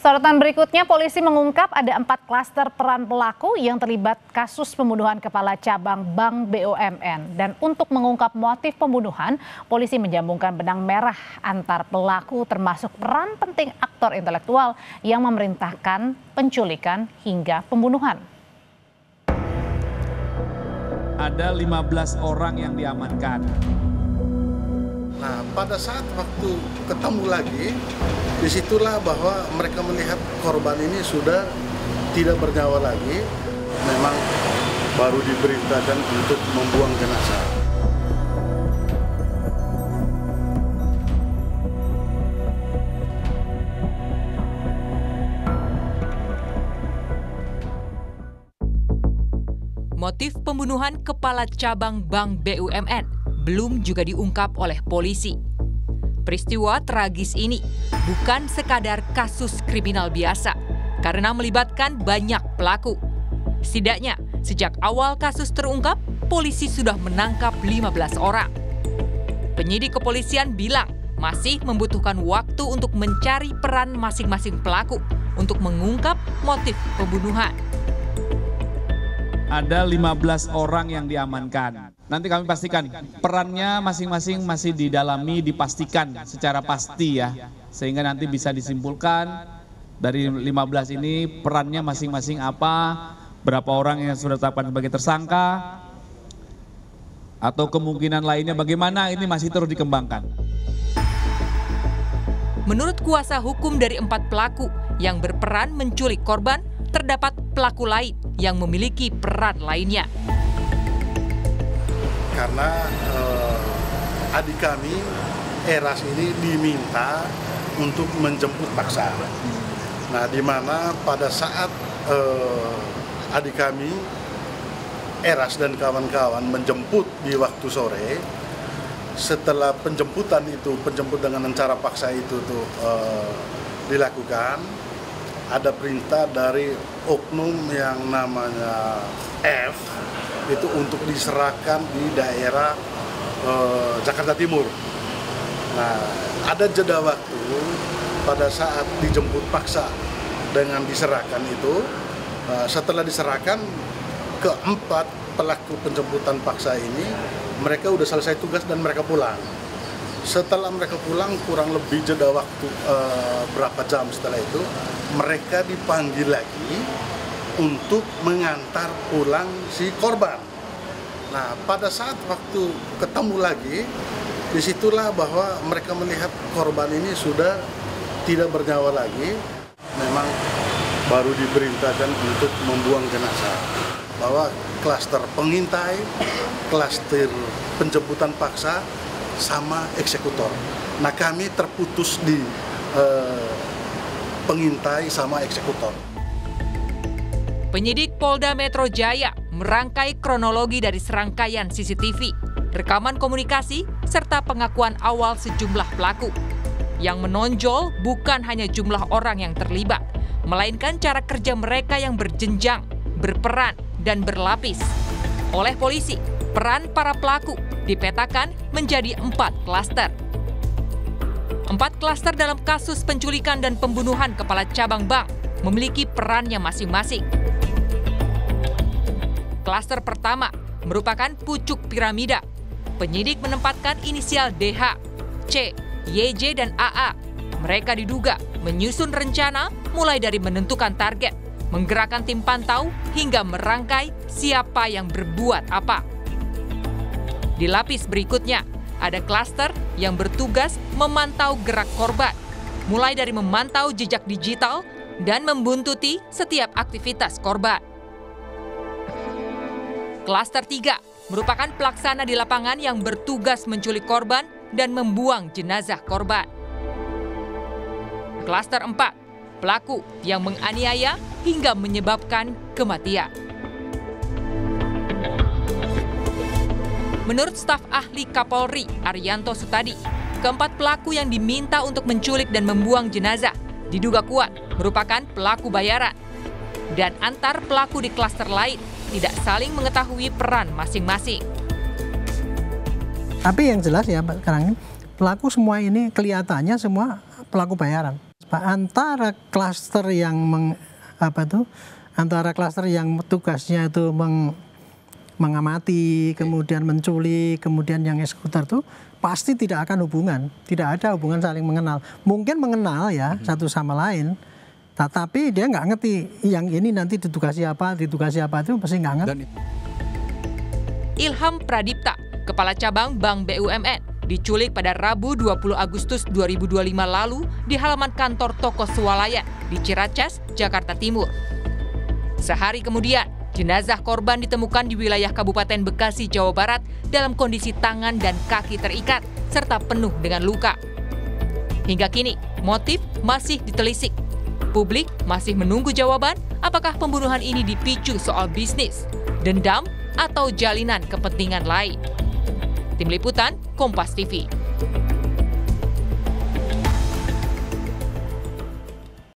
Sorotan berikutnya, polisi mengungkap ada 4 klaster peran pelaku yang terlibat kasus pembunuhan Kepala Cabang Bank BUMN. Dan untuk mengungkap motif pembunuhan, polisi menjambungkan benang merah antar pelaku termasuk peran penting aktor intelektual yang memerintahkan penculikan hingga pembunuhan. Ada 15 orang yang diamankan. Nah, pada saat waktu ketemu lagi, disitulah bahwa mereka melihat korban ini sudah tidak bernyawa lagi. Memang baru diberitakan untuk membuang jenazah. Motif pembunuhan Kepala Cabang Bank BUMN belum juga diungkap oleh polisi. Peristiwa tragis ini bukan sekadar kasus kriminal biasa karena melibatkan banyak pelaku. Setidaknya sejak awal kasus terungkap, polisi sudah menangkap 15 orang. Penyidik kepolisian bilang masih membutuhkan waktu untuk mencari peran masing-masing pelaku untuk mengungkap motif pembunuhan. Ada 15 orang yang diamankan. Nanti kami pastikan perannya masing-masing masih didalami, dipastikan secara pasti ya. Sehingga nanti bisa disimpulkan dari 15 ini perannya masing-masing apa, berapa orang yang sudah ditetapkan sebagai tersangka, atau kemungkinan lainnya bagaimana, ini masih terus dikembangkan. Menurut kuasa hukum dari 4 pelaku yang berperan menculik korban, terdapat pelaku lain yang memiliki peran lainnya. Karena adik kami, Eras ini diminta untuk menjemput paksa. Nah, di mana pada saat adik kami, Eras dan kawan-kawan menjemput di waktu sore, setelah penjemput dengan cara paksa itu dilakukan, ada perintah dari oknum yang namanya F itu untuk diserahkan di daerah Jakarta Timur. Nah, ada jeda waktu pada saat dijemput paksa dengan diserahkan itu. Setelah diserahkan, keempat pelaku penjemputan paksa ini mereka udah selesai tugas dan mereka pulang. Setelah mereka pulang, kurang lebih jeda waktu berapa jam setelah itu, mereka dipanggil lagi untuk mengantar pulang si korban. Nah, pada saat waktu ketemu lagi, disitulah bahwa mereka melihat korban ini sudah tidak bernyawa lagi. Memang baru diberitakan untuk membuang jenazah. Bahwa klaster pengintai, klaster penjemputan paksa, sama eksekutor. Nah, kami terputus di pengintai sama eksekutor. Penyidik Polda Metro Jaya merangkai kronologi dari serangkaian CCTV, rekaman komunikasi, serta pengakuan awal sejumlah pelaku. Yang menonjol bukan hanya jumlah orang yang terlibat, melainkan cara kerja mereka yang berjenjang, berperan, dan berlapis. Oleh polisi, peran para pelaku dipetakan menjadi 4 klaster. 4 klaster dalam kasus penculikan dan pembunuhan Kepala Cabang Bank memiliki perannya masing-masing. Klaster pertama merupakan pucuk piramida. Penyidik menempatkan inisial DH, C, YJ, dan AA. Mereka diduga menyusun rencana mulai dari menentukan target, menggerakkan tim pantau, hingga merangkai siapa yang berbuat apa. Di lapis berikutnya, ada klaster yang bertugas memantau gerak korban, mulai dari memantau jejak digital dan membuntuti setiap aktivitas korban. Klaster 3 merupakan pelaksana di lapangan yang bertugas menculik korban dan membuang jenazah korban. Klaster 4, pelaku yang menganiaya hingga menyebabkan kematian. Menurut staf ahli Kapolri, Arianto Sutadi, keempat pelaku yang diminta untuk menculik dan membuang jenazah diduga kuat merupakan pelaku bayaran. Dan antar pelaku di klaster lain tidak saling mengetahui peran masing-masing. Tapi yang jelas ya sekarang ini pelaku semua ini kelihatannya semua pelaku bayaran. Antara klaster yang antara klaster yang tugasnya itu mengamati, kemudian menculik, kemudian yang eksekutor itu pasti tidak akan tidak ada hubungan saling mengenal. Mungkin mengenal ya satu sama lain, tetapi dia nggak ngerti yang ini nanti ditugasi apa itu pasti nggak ngerti. Ilham Pradipta, Kepala Cabang Bank BUMN, diculik pada Rabu 20 Agustus 2025 lalu di halaman kantor toko swalayan di Ciracas, Jakarta Timur. Sehari kemudian, jenazah korban ditemukan di wilayah Kabupaten Bekasi, Jawa Barat dalam kondisi tangan dan kaki terikat serta penuh dengan luka. Hingga kini, motif masih ditelisik. Publik masih menunggu jawaban apakah pembunuhan ini dipicu soal bisnis, dendam, atau jalinan kepentingan lain. Tim Liputan, Kompas TV.